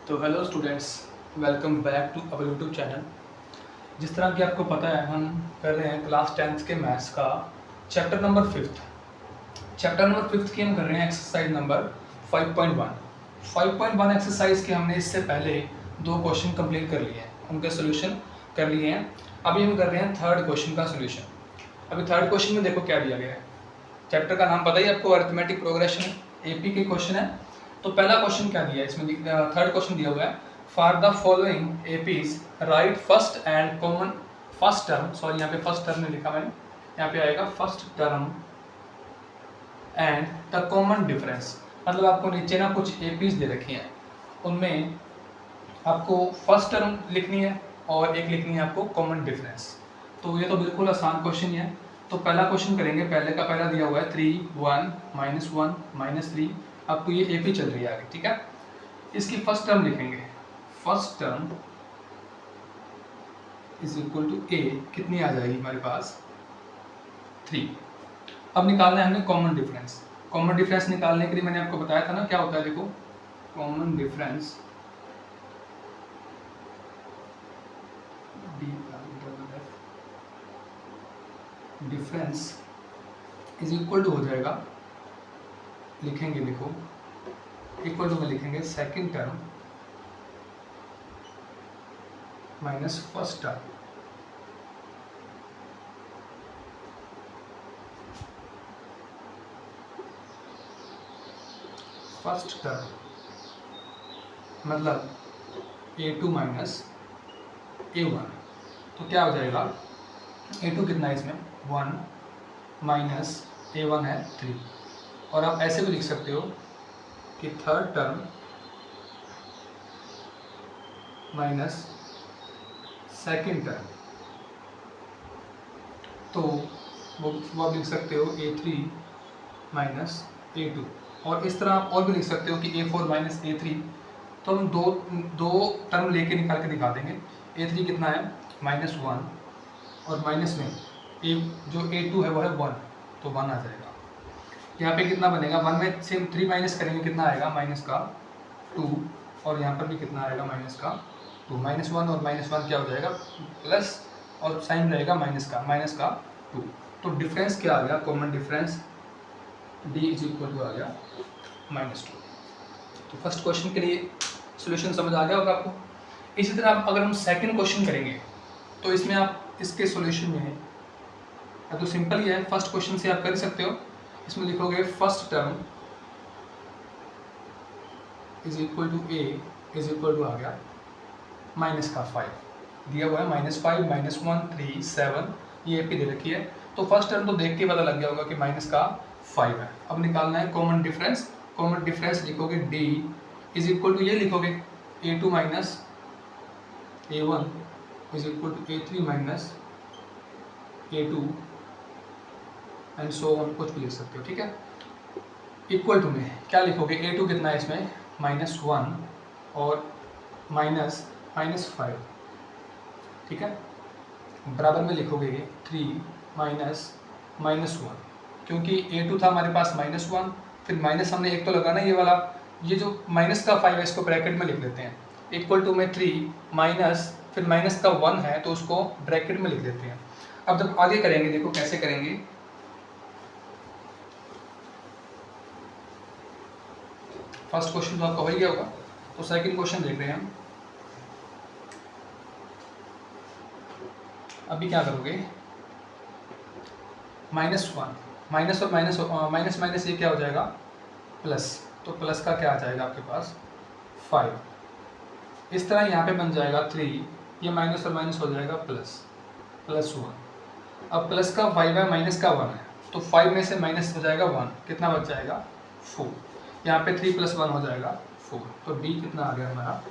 तो hello students, welcome back to our YouTube channel. जिस तरह कि आपको पता है, हम कर रहे हैं क्लास 10th के मैथ्स का चैप्टर नंबर 5th की हम कर रहे हैं एक्सरसाइज नंबर 5.1। 5.1 एक्सरसाइज के हमने इससे पहले 2 क्वेश्चन कंप्लीट कर लिए हैं, उनके सोल्यूशन कर लिए हैं। अभी हम कर रहे हैं थर्ड क्वेश्चन का सोल्यूशन। अभी थर्ड क्वेश्चन में देखो क्या दिया गया है। चैप्टर का नाम पता ही आपको, अरिथमेटिक प्रोग्रेशन, एपी के क्वेश्चन है। तो पहला क्वेश्चन क्या दिया है इसमें, थर्ड क्वेश्चन दिया हुआ है, for the following APs right first and common first term, sorry यहाँ पे फर्स्ट टर्म नहीं लिखा मैंने, यहाँ पे आएगा first term and the common difference. मतलब आपको नीचे ना कुछ एपीज दे रखी हैं, उनमें आपको फर्स्ट टर्म लिखनी है और एक लिखनी है आपको कॉमन डिफरेंस। तो ये तो बिल्कुल आसान क्वेश्चन ही है। तो पहला क्वेश्चन करेंगे, पहले का पहला दिया हुआ है 3 1 -1 -3, आपको ये एपी चल रही है आगे, ठीक है। इसकी फर्स्ट टर्म लिखेंगे, first term is equal to A, कितनी आ जाएगी हमारे पास 3। अब निकालना है हमने कॉमन डिफरेंस। कॉमन डिफरेंस निकालने के लिए मैंने आपको बताया था ना क्या होता है, देखो common difference difference is equal to हो जाएगा, लिखेंगे देखो इक्वल टू में लिखेंगे second term minus first term. First term मतलब a2 माइनस a1, तो क्या हो जाएगा, a2 कितना है इसमें 1 माइनस a1 है 3। और आप ऐसे भी लिख सकते हो कि third term minus second term, तो वो आप लिख सकते हो a3 माइनस a2। और इस तरह आप और भी लिख सकते हो कि a4 माइनस a3। तो हम दो टर्म लेके निकाल के दिखा देंगे। a3 कितना है -1 और माइनस में जो a2 है वो है 1, तो 1 आ जाएगा। यहाँ पे कितना बनेगा, 1 में से 3 माइनस करेंगे, कितना आएगा माइनस का 2, और यहाँ पर भी कितना आएगा माइनस का 2। -1 और -1 क्या हो जाएगा प्लस, और साइन रहेगा माइनस का 2। तो डिफरेंस क्या आ गया, common difference d is equal to आ गया -2। तो फर्स्ट क्वेश्चन के लिए सॉल्यूशन समझ आ गया होगा आपको। इसी तरह अगर हम सेकंड क्वेश्चन करेंगे तो इसमें आप इसके सॉल्यूशन में तो सिंपल ही है, फर्स्ट क्वेश्चन से आप कर सकते हो। इसमें लिखोगे first term is equal to a is equal to आ गया माइनस का 5 दिया हुआ है, -5 -1 3 7, ये एपी दे रखी है। तो फर्स्ट टर्म तो देख के पता लग गया होगा कि माइनस का 5 है। अब निकालना है कॉमन डिफरेंस। कॉमन डिफरेंस लिखोगे d इज इक्वल टू, ये लिखोगे a2 minus a1 is equal to a3 minus a2 and so on, कुछ भी लिख सकते हो, ठीक है। इक्वल टू में क्या लिखोगे, a2 कितना है इसमें -1 और -5, ठीक है। बराबर में लिखोगे 3 -1, क्योंकि a2 था हमारे पास -1, फिर माइनस हमने एक तो लगाना ये वाला, ये जो माइनस का 5 है इसको ब्रैकेट में लिख देते हैं। इक्वल टू में 3 माइनस, फिर माइनस का 1 है तो उसको ब्रैकेट में लिख देते हैं। अब जब आगे करेंगे देखो कैसे करेंगे, फर्स्ट क्वेश्चन तो आपका हो ही गया होगा, तो सेकंड क्वेश्चन देख रहे हैं हम। अभी क्या करोगे, -1 माइनस और माइनस माइनस ये क्या हो जाएगा प्लस, तो प्लस का क्या आ जाएगा आपके पास 5। इस तरह यहाँ पे बन जाएगा 3, ये माइनस और माइनस हो जाएगा +1। अब प्लस का 5 है, माइनस का 1 है, तो 5 में से माइनस हो जाएगा 1, कितना बच जाएगा 4। यहाँ पे 3 + 1 हो जाएगा 4, तो d कितना आ गया हमारा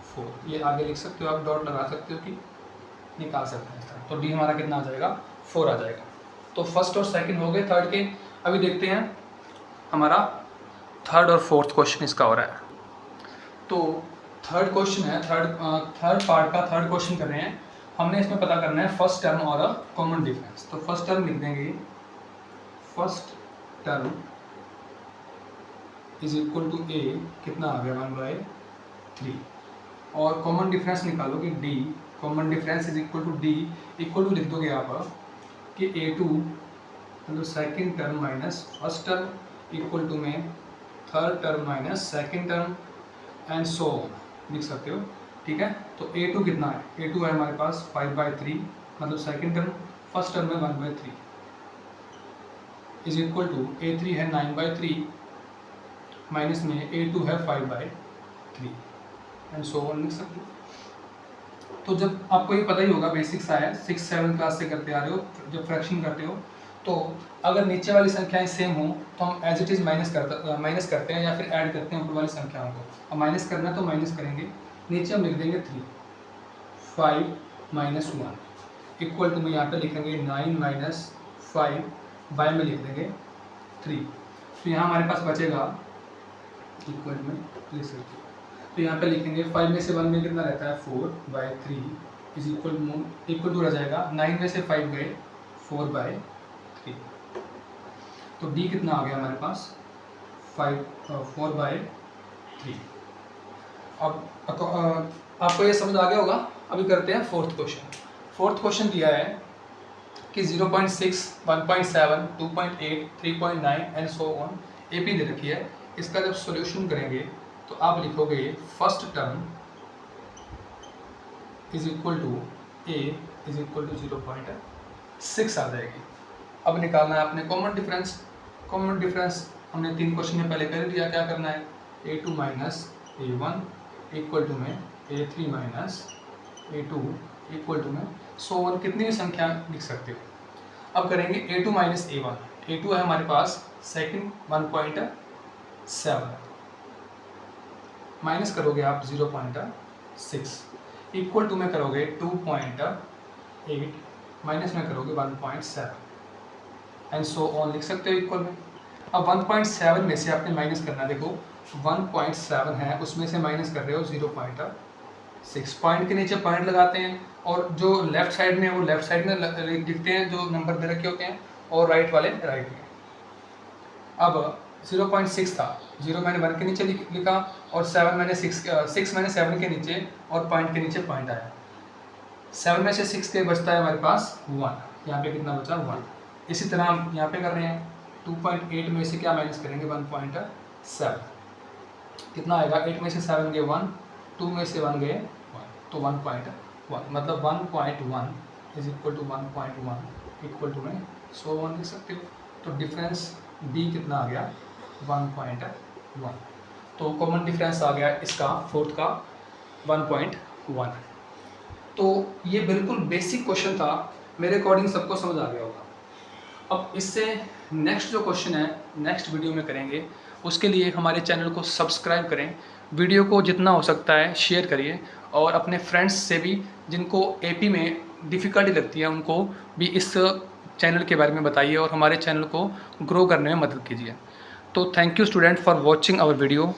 4। ये आगे लिख सकते हो आप, डॉट लगा सकते हो कि निकाल सकते हैं इस तरह। तो d हमारा कितना आ जाएगा 4 आ जाएगा। तो फर्स्ट और सेकंड हो गए थर्ड के। अभी देखते हैं हमारा थर्ड और फोर्थ क्वेश्चन इसका हो रहा है। तो थर्ड क्वेश्चन है, थर्ड पार्ट का थर्ड क्वेश्चन कर रहे हैं। हमने इसमें पता करना है फर्स्ट टर्म और अ कॉमन डिफरेंस। तो फर्स्ट टर्म लिख देंगे, first term is equal to a, कितना आ गया 1/3, 3 और कॉमन डिफरेंस निकालोगे d, common difference is equal to d equal to लिख दोगे आप कि A2 मतलब second term minus first term equal to में third term minus second term and so on लिख सकते हो, ठीक है। तो A2 कितना है, A2 है हमारे पास 5/3 मतलब सेकेंड टर्म, फर्स्ट टर्म में 1/3 इज इक्वल टू A3 है 9/3 माइनस में A2 है 5/3 एंड सो ऑन लिख सकते हो। तो जब आपको ये पता ही होगा, बेसिक्स आया 6-7 क्लास से करते आ रहे हो, जब फ्रैक्शन करते हो तो अगर नीचे वाली संख्याएं सेम हो तो हम एज इट इज़ माइनस करते हैं या फिर ऐड करते हैं ऊपर वाली संख्याओं को। अब माइनस करना है तो माइनस करेंगे, नीचे हम लिख देंगे 3 5 - 1 इक्वल टू में यहाँ पे लिखेंगे 9 - 5 बाय में लिख देंगे 3। तो यहाँ हमारे पास बचेगा इक्वल में लिख सकते हो, तो यहाँ पे लिखेंगे 5 में से 1 में कितना रहता है 4/3 इज इक्वल टू रह जाएगा 9 में से 5 गए 4/3। तो डी कितना आ गया हमारे पास 4/3। अब आपको ये समझ आ गया होगा। अभी करते हैं फोर्थ क्वेश्चन। फोर्थ क्वेश्चन दिया है कि 0.6 1.7 2.8 3.9 एंड सो ऑन AP दे रखी है। इसका जब सॉल्यूशन करेंगे तो आप लिखोगे first term is equal to A is equal to 0.6 आ जाएगी। अब निकालना है आपने कॉमन डिफरेंस। कॉमन डिफरेंस हमने 3 क्वेश्चन में पहले कर दिया। क्या करना है, A2 minus A1 equal to में A3 minus A2 equal to में सो ऑन कितनी भी संख्या लिख सकते हो। अब करेंगे A2 माइनस A1। A2 है हमारे पास सेकंड 1.7 माइनस करोगे आप 0.6 इक्वल टू में करोगे 2.8 माइनस में करोगे 1.7 एंड सो ऑन लिख सकते हो इक्वल में। अब 1.7 में से आपने माइनस करना, देखो 1.7 है उसमें से माइनस कर रहे हो 0.6। पॉइंट के नीचे पॉइंट लगाते हैं और जो लेफ्ट साइड में वो लेफ्ट साइड में लिखते हैं जो नंबर दे रखे होते हैं, और राइट वाले राइट में। अब 0.6 था, 0 मैंने 1 के नीचे लिखा और 7 मैंने 6 मैंने 7 के नीचे और पॉइंट के नीचे पॉइंट आया। 7 में से 6 के बचता है हमारे पास 1, यहाँ पे कितना बचा 1। इसी तरह हम यहाँ पे कर रहे हैं 2.8 में से क्या माइनस करेंगे 1.7, कितना आएगा 8 में से 7 गए 1, 2 में से 1 गए 1, तो 1.1 मतलब 1.1 is equal to 1.1 equal to में सो 1 लिख सकते हो। तो डिफरेंस डी कितना आ गया 1.1। तो कॉमन डिफरेंस आ गया इसका फोर्थ का 1.1। तो ये बिल्कुल बेसिक क्वेश्चन था, मेरे अकॉर्डिंग सबको समझ आ गया होगा। अब इससे नेक्स्ट जो क्वेश्चन है नेक्स्ट वीडियो में करेंगे, उसके लिए हमारे चैनल को सब्सक्राइब करें, वीडियो को जितना हो सकता है शेयर करिए और अपने फ्रेंड्स से भी जिनको AP में डिफ़िकल्टी लगती है उनको भी इस चैनल के बारे में बताइए और हमारे चैनल को ग्रो करने में मदद कीजिए। तो thank you student for watching our video.